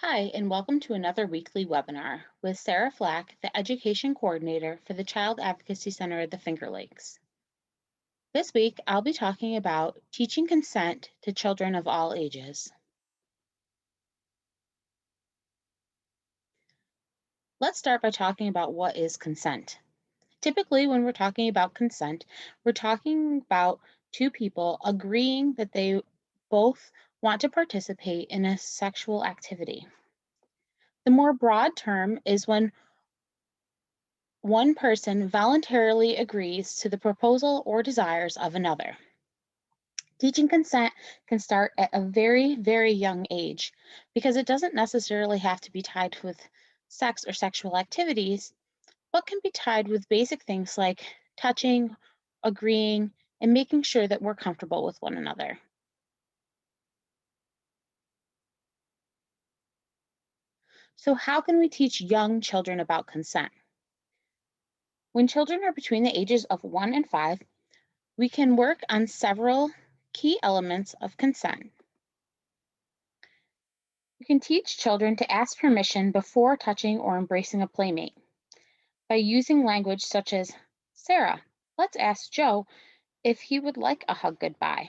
Hi, and welcome to another weekly webinar with Sarah Flack, the Education Coordinator for the Child Advocacy Center at the Finger Lakes. This week, I'll be talking about teaching consent to children of all ages. Let's start by talking about what is consent. Typically, when we're talking about consent, we're talking about two people agreeing that they both want to participate in a sexual activity. The more broad term is when one person voluntarily agrees to the proposal or desires of another. Teaching consent can start at a very, very young age because it doesn't necessarily have to be tied with sex or sexual activities, but can be tied with basic things like touching, agreeing, and making sure that we're comfortable with one another. So, how can we teach young children about consent? When children are between the ages of 1 and 5, we can work on several key elements of consent. You can teach children to ask permission before touching or embracing a playmate by using language such as, Sarah, let's ask Joe if he would like a hug goodbye.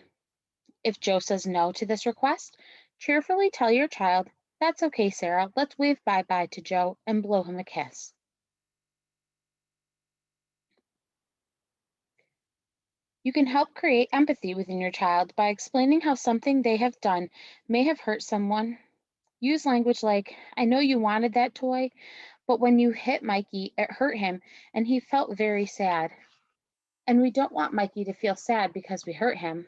If Joe says no to this request, cheerfully tell your child, that's okay, Sarah, let's wave bye bye to Joe and blow him a kiss. You can help create empathy within your child by explaining how something they have done may have hurt someone. Use language like, I know you wanted that toy, but when you hit Mikey, it hurt him and he felt very sad. And we don't want Mikey to feel sad because we hurt him.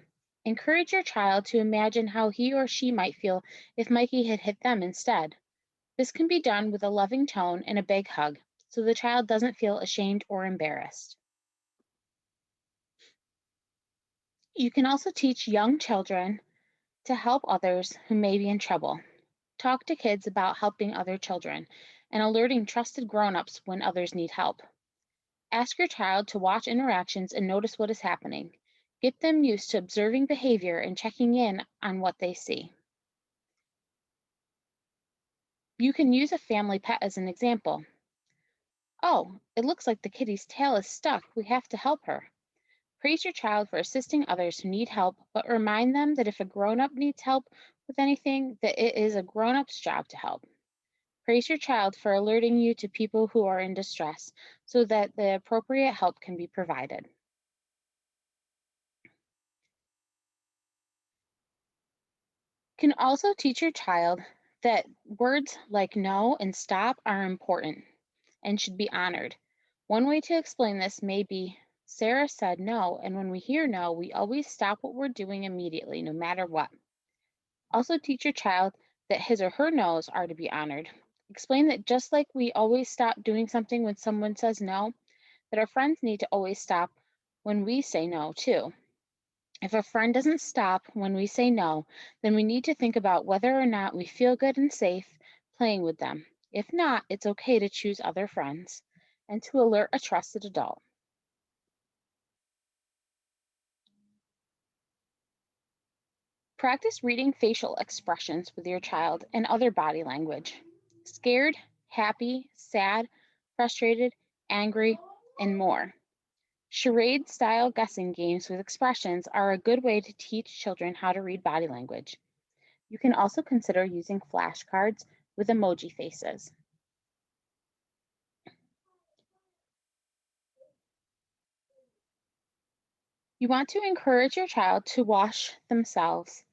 Encourage your child to imagine how he or she might feel if Mikey had hit them instead. This can be done with a loving tone and a big hug, so the child doesn't feel ashamed or embarrassed. You can also teach young children to help others who may be in trouble. Talk to kids about helping other children and alerting trusted grown-ups when others need help. Ask your child to watch interactions and notice what is happening. Get them used to observing behavior and checking in on what they see. You can use a family pet as an example. Oh, it looks like the kitty's tail is stuck. We have to help her. Praise your child for assisting others who need help, but remind them that if a grown up needs help with anything, that it is a grown up's job to help. Praise your child for alerting you to people who are in distress so that the appropriate help can be provided. Can also teach your child that words like no and stop are important and should be honored. One way to explain this may be, Sarah said no, and when we hear no, we always stop what we're doing immediately, no matter what. Also, teach your child that his or her no's are to be honored. Explain that just like we always stop doing something when someone says no, that our friends need to always stop when we say no, too. If a friend doesn't stop when we say no, then we need to think about whether or not we feel good and safe playing with them. If not, it's okay to choose other friends and to alert a trusted adult. Practice reading facial expressions with your child and other body language. Scared, happy, sad, frustrated, angry, and more. Charade style guessing games with expressions are a good way to teach children how to read body language. You can also consider using flashcards with emoji faces. You want to encourage your child to wash themselves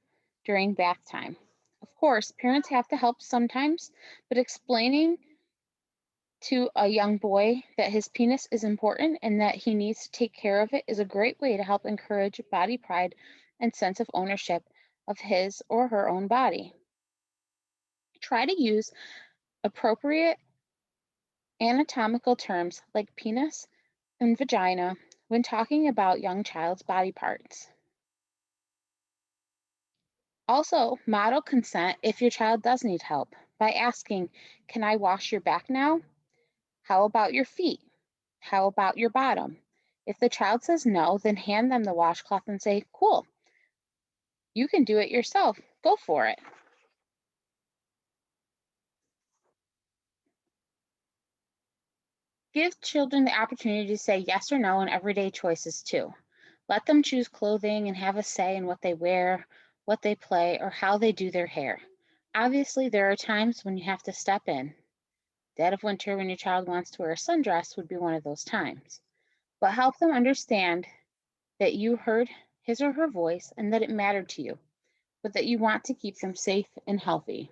during bath time. Of course, parents have to help sometimes, but explaining to a young boy that his penis is important and that he needs to take care of it is a great way to help encourage body pride and sense of ownership of his or her own body. Try to use appropriate anatomical terms like penis and vagina when talking about young child's body parts. Also, model consent if your child does need help by asking, can I wash your back now? How about your feet? How about your bottom? If the child says no, then hand them the washcloth and say, cool, you can do it yourself. Go for it. Give children the opportunity to say yes or no in everyday choices too. Let them choose clothing and have a say in what they wear, what they play, or how they do their hair. Obviously, there are times when you have to step in. Dead of winter, when your child wants to wear a sundress, would be one of those times. But help them understand that you heard his or her voice and that it mattered to you, but that you want to keep them safe and healthy.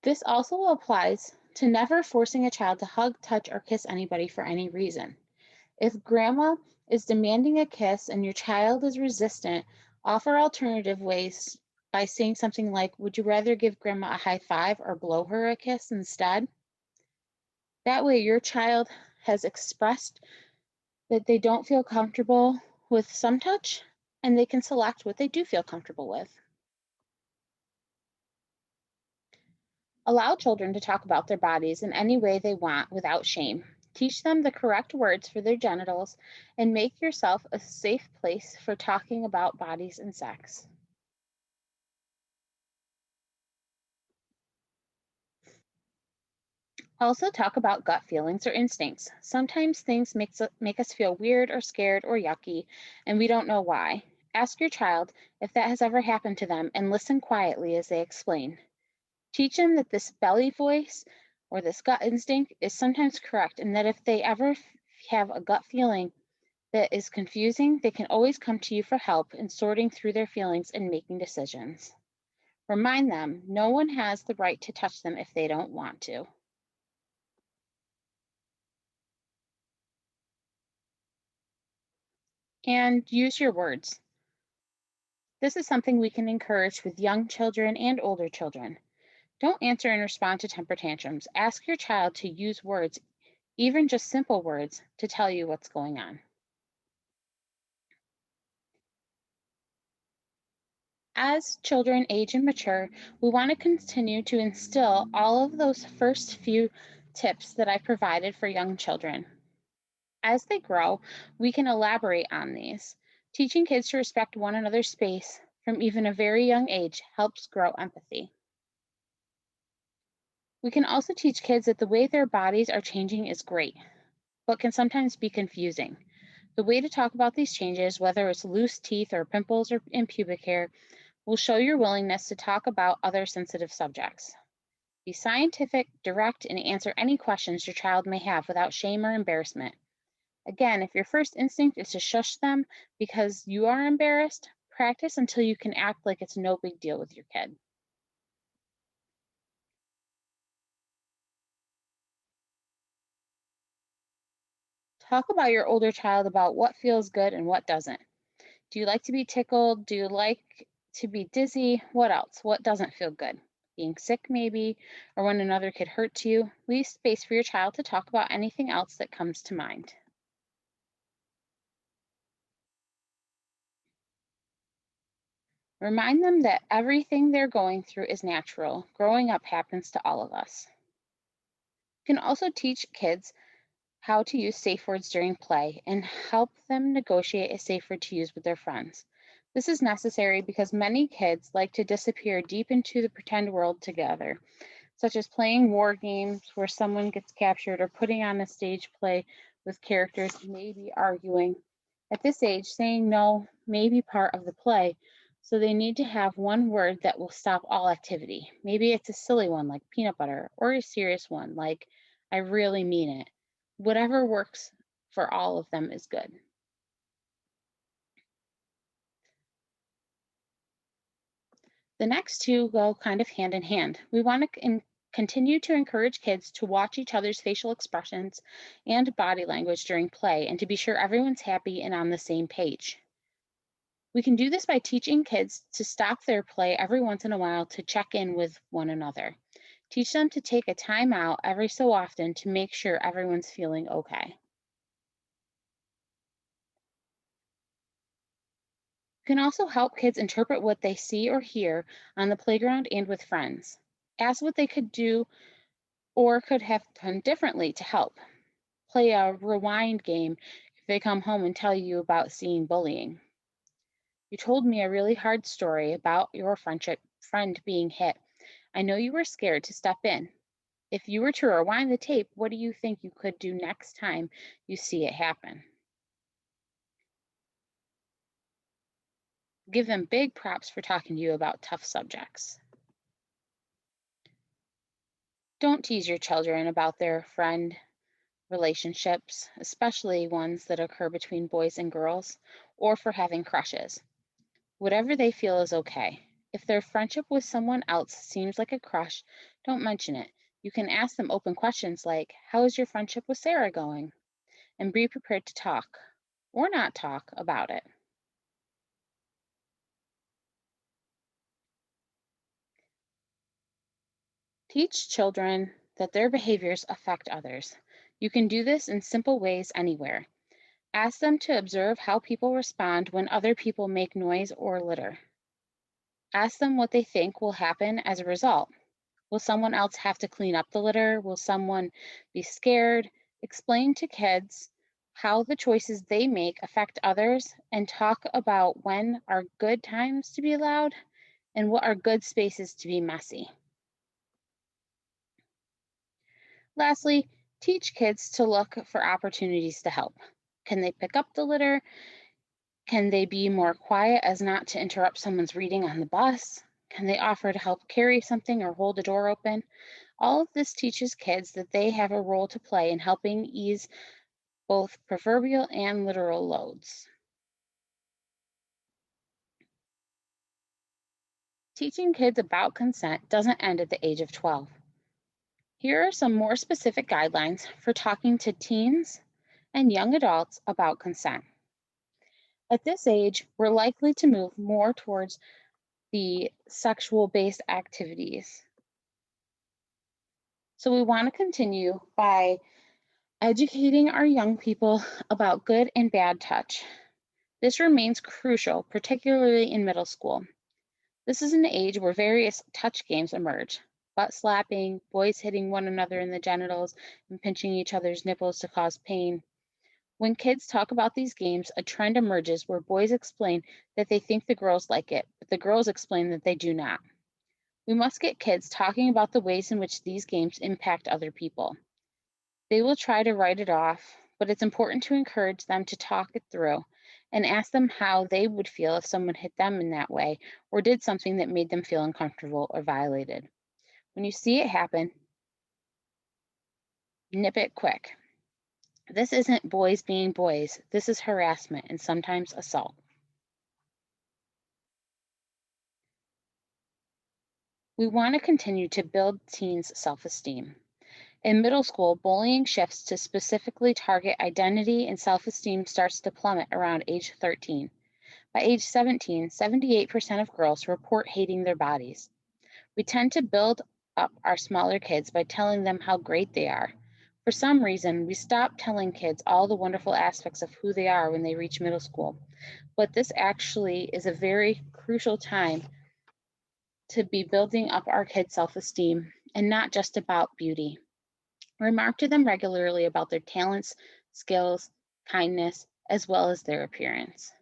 This also applies to never forcing a child to hug, touch, or kiss anybody for any reason. If grandma is demanding a kiss and your child is resistant, offer alternative ways by saying something like, would you rather give grandma a high five or blow her a kiss instead? That way, your child has expressed that they don't feel comfortable with some touch and they can select what they do feel comfortable with. Allow children to talk about their bodies in any way they want without shame. Teach them the correct words for their genitals and make yourself a safe place for talking about bodies and sex. Also, talk about gut feelings or instincts. Sometimes things make us feel weird or scared or yucky, and we don't know why. Ask your child if that has ever happened to them and listen quietly as they explain. Teach them that this belly voice or this gut instinct is sometimes correct, and that if they ever have a gut feeling that is confusing, they can always come to you for help in sorting through their feelings and making decisions. Remind them no one has the right to touch them if they don't want to. And use your words. This is something we can encourage with young children and older children. Don't answer and respond to temper tantrums. Ask your child to use words, even just simple words, to tell you what's going on. As children age and mature, we want to continue to instill all of those first few tips that I provided for young children. As they grow, we can elaborate on these. Teaching kids to respect one another's space from even a very young age helps grow empathy. We can also teach kids that the way their bodies are changing is great, but can sometimes be confusing. The way to talk about these changes, whether it's loose teeth or pimples or in pubic hair, will show your willingness to talk about other sensitive subjects. Be scientific, direct, and answer any questions your child may have without shame or embarrassment. Again, if your first instinct is to shush them because you are embarrassed, practice until you can act like it's no big deal with your kid. Talk about your older child about what feels good and what doesn't. Do you like to be tickled? Do you like to be dizzy? What else? What doesn't feel good? Being sick, maybe, or when another kid hurts you? Leave space for your child to talk about anything else that comes to mind. Remind them that everything they're going through is natural. Growing up happens to all of us. You can also teach kids how to use safe words during play and help them negotiate a safe word to use with their friends. This is necessary because many kids like to disappear deep into the pretend world together, such as playing war games where someone gets captured or putting on a stage play with characters maybe arguing. At this age, saying no may be part of the play, so they need to have one word that will stop all activity. Maybe it's a silly one like peanut butter, or a serious one like I really mean it. Whatever works for all of them is good. The next two go kind of hand in hand. We want to continue to encourage kids to watch each other's facial expressions and body language during play and to be sure everyone's happy and on the same page. We can do this by teaching kids to stop their play every once in a while to check in with one another. Teach them to take a time out every so often to make sure everyone's feeling okay. You can also help kids interpret what they see or hear on the playground and with friends. Ask what they could do or could have done differently to help. Play a rewind game if they come home and tell you about seeing bullying. You told me a really hard story about your friend being hit. I know you were scared to step in. If you were to rewind the tape, what do you think you could do next time you see it happen? Give them big props for talking to you about tough subjects. Don't tease your children about their friend relationships, especially ones that occur between boys and girls, or for having crushes. Whatever they feel is okay. If their friendship with someone else seems like a crush, don't mention it. You can ask them open questions like, "How is your friendship with Sarah going?" And be prepared to talk or not talk about it. Teach children that their behaviors affect others. You can do this in simple ways anywhere. Ask them to observe how people respond when other people make noise or litter. Ask them what they think will happen as a result. Will someone else have to clean up the litter? Will someone be scared? Explain to kids how the choices they make affect others and talk about when are good times to be loud and what are good spaces to be messy. Lastly, teach kids to look for opportunities to help. Can they pick up the litter? Can they be more quiet as not to interrupt someone's reading on the bus? Can they offer to help carry something or hold a door open? All of this teaches kids that they have a role to play in helping ease both proverbial and literal loads. Teaching kids about consent doesn't end at the age of 12. Here are some more specific guidelines for talking to teens and young adults about consent. At this age, we're likely to move more towards the sexual based activities. So we want to continue by educating our young people about good and bad touch. This remains crucial, particularly in middle school. This is an age where various touch games emerge: butt slapping, boys hitting one another in the genitals, and pinching each other's nipples to cause pain. When kids talk about these games, a trend emerges where boys explain that they think the girls like it, but the girls explain that they do not. We must get kids talking about the ways in which these games impact other people. They will try to write it off, but it's important to encourage them to talk it through and ask them how they would feel if someone hit them in that way or did something that made them feel uncomfortable or violated. When you see it happen, nip it quick. This isn't boys being boys, this is harassment and sometimes assault. We want to continue to build teens' self esteem. In middle school, bullying shifts to specifically target identity, and self esteem starts to plummet around age 13. By age 17, 78% of girls report hating their bodies. We tend to build up our smaller kids by telling them how great they are. For some reason, we stop telling kids all the wonderful aspects of who they are when they reach middle school. But this actually is a very crucial time to be building up our kids' self esteem and not just about beauty. Remark to them regularly about their talents, skills, kindness, as well as their appearance.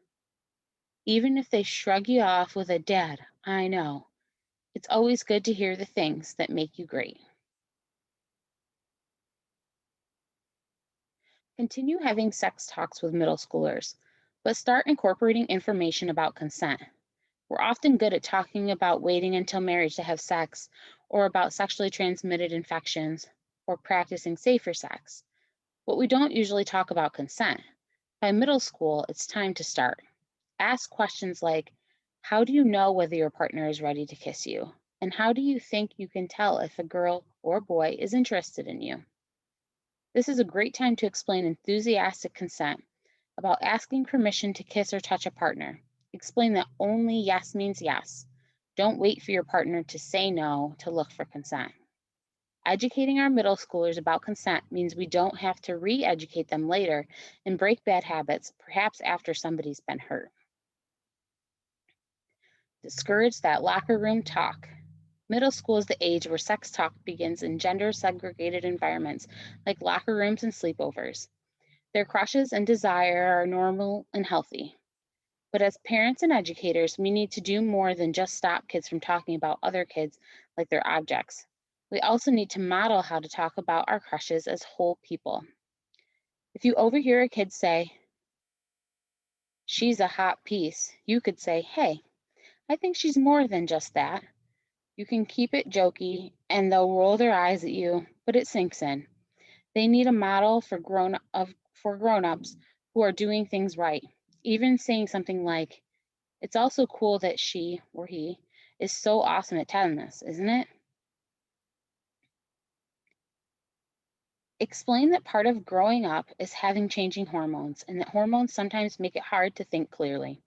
Even if they shrug you off with a "Dad, I know," it's always good to hear the things that make you great. Continue having sex talks with middle schoolers, but start incorporating information about consent. We're often good at talking about waiting until marriage to have sex, or about sexually transmitted infections, or practicing safer sex, but we don't usually talk about consent. By middle school, it's time to start. Ask questions like, "How do you know whether your partner is ready to kiss you? And how do you think you can tell if a girl or boy is interested in you?" This is a great time to explain enthusiastic consent, about asking permission to kiss or touch a partner. Explain that only yes means yes. Don't wait for your partner to say no to look for consent. Educating our middle schoolers about consent means we don't have to re educate them later and break bad habits, perhaps after somebody's been hurt. Discourage that locker room talk. Middle school is the age where sex talk begins in gender segregated environments like locker rooms and sleepovers. Their crushes and desire are normal and healthy. But as parents and educators, we need to do more than just stop kids from talking about other kids like they're objects. We also need to model how to talk about our crushes as whole people. If you overhear a kid say, she's a hot piece, you could say, hey, I think she's more than just that. You can keep it jokey and they'll roll their eyes at you, but it sinks in. They need a model for grown-ups who are doing things right. Even saying something like, it's also cool that she or he is so awesome at tennis, isn't it? Explain that part of growing up is having changing hormones and that hormones sometimes make it hard to think clearly.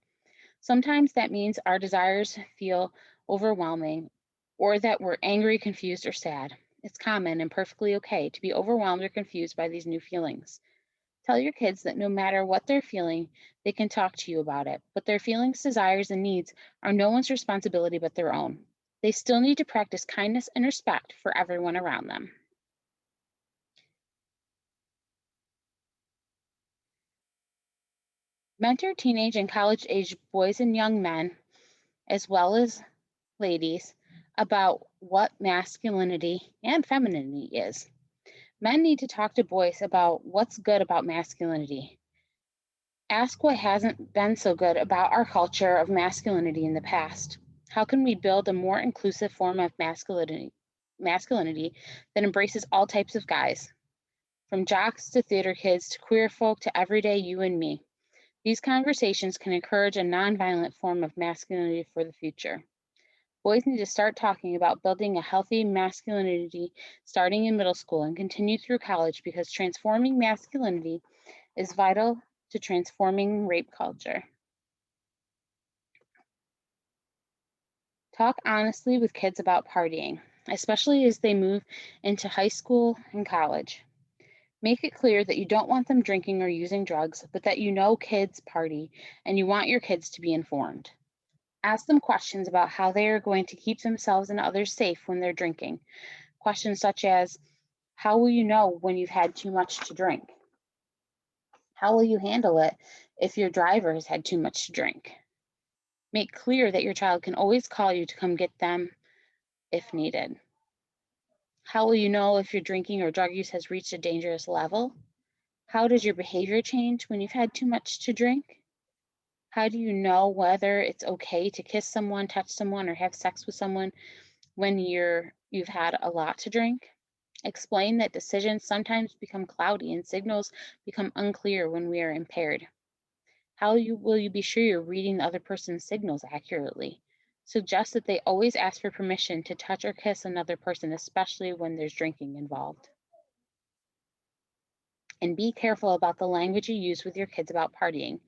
Sometimes that means our desires feel overwhelming or that we're angry, confused, or sad. It's common and perfectly okay to be overwhelmed or confused by these new feelings. Tell your kids that no matter what they're feeling, they can talk to you about it, but their feelings, desires, and needs are no one's responsibility but their own. They still need to practice kindness and respect for everyone around them. Mentor teenage and college age boys and young men, as well as ladies, about what masculinity and femininity is. Men need to talk to boys about what's good about masculinity. Ask what hasn't been so good about our culture of masculinity in the past. How can we build a more inclusive form of masculinity that embraces all types of guys, from jocks to theater kids to queer folk to everyday you and me? These conversations can encourage a nonviolent form of masculinity for the future. Boys need to start talking about building a healthy masculinity starting in middle school and continue through college because transforming masculinity is vital to transforming rape culture. Talk honestly with kids about partying, especially as they move into high school and college. Make it clear that you don't want them drinking or using drugs, but that you know kids party and you want your kids to be informed. Ask them questions about how they are going to keep themselves and others safe when they're drinking. Questions such as, how will you know when you've had too much to drink? How will you handle it if your driver has had too much to drink? Make clear that your child can always call you to come get them if needed. How will you know if your drinking or drug use has reached a dangerous level? How does your behavior change when you've had too much to drink? How do you know whether it's okay to kiss someone, touch someone, or have sex with someone when you've had a lot to drink? Explain that decisions sometimes become cloudy and signals become unclear when we are impaired. Will you be sure you're reading the other person's signals accurately? Suggest that they always ask for permission to touch or kiss another person, especially when there's drinking involved. And be careful about the language you use with your kids about partying.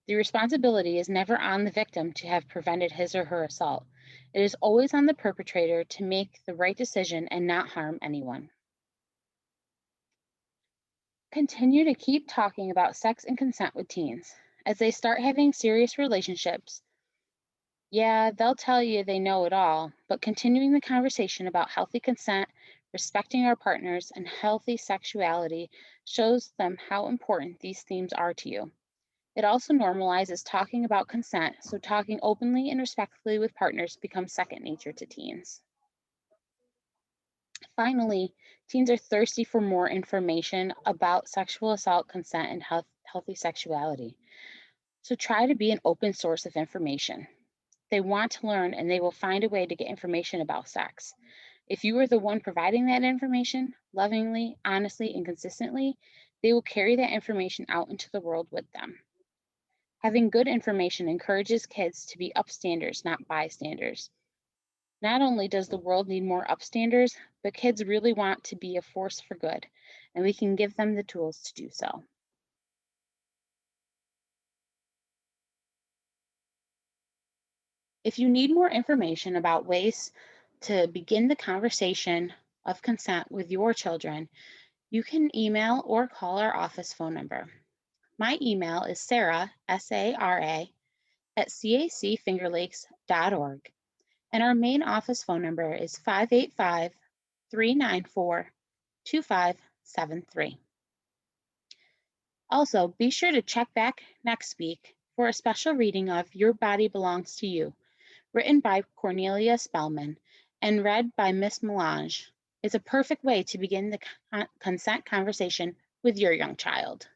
The responsibility is never on the victim to have prevented his or her assault. It is always on the perpetrator to make the right decision and not harm anyone. Continue to keep talking about sex and consent with teens. As they start having serious relationships, yeah, they'll tell you they know it all, but continuing the conversation about healthy consent, respecting our partners, and healthy sexuality shows them how important these themes are to you. It also normalizes talking about consent, so talking openly and respectfully with partners becomes second nature to teens. Finally, teens are thirsty for more information about sexual assault, consent, and healthy sexuality. So try to be an open source of information. They want to learn and they will find a way to get information about sex. If you are the one providing that information, lovingly, honestly, and consistently, they will carry that information out into the world with them. Having good information encourages kids to be upstanders, not bystanders. Not only does the world need more upstanders, but kids really want to be a force for good, and we can give them the tools to do so. If you need more information about ways to begin the conversation of consent with your children, you can email or call our office phone number. My email is Sara, S-A-R-A, at cacfingerlakes.org, and our main office phone number is 585 394 2573. Also, be sure to check back next week for a special reading of Your Body Belongs to You, written by Cornelia Spellman and read by Miss Melange. is a perfect way to begin the consent conversation with your young child.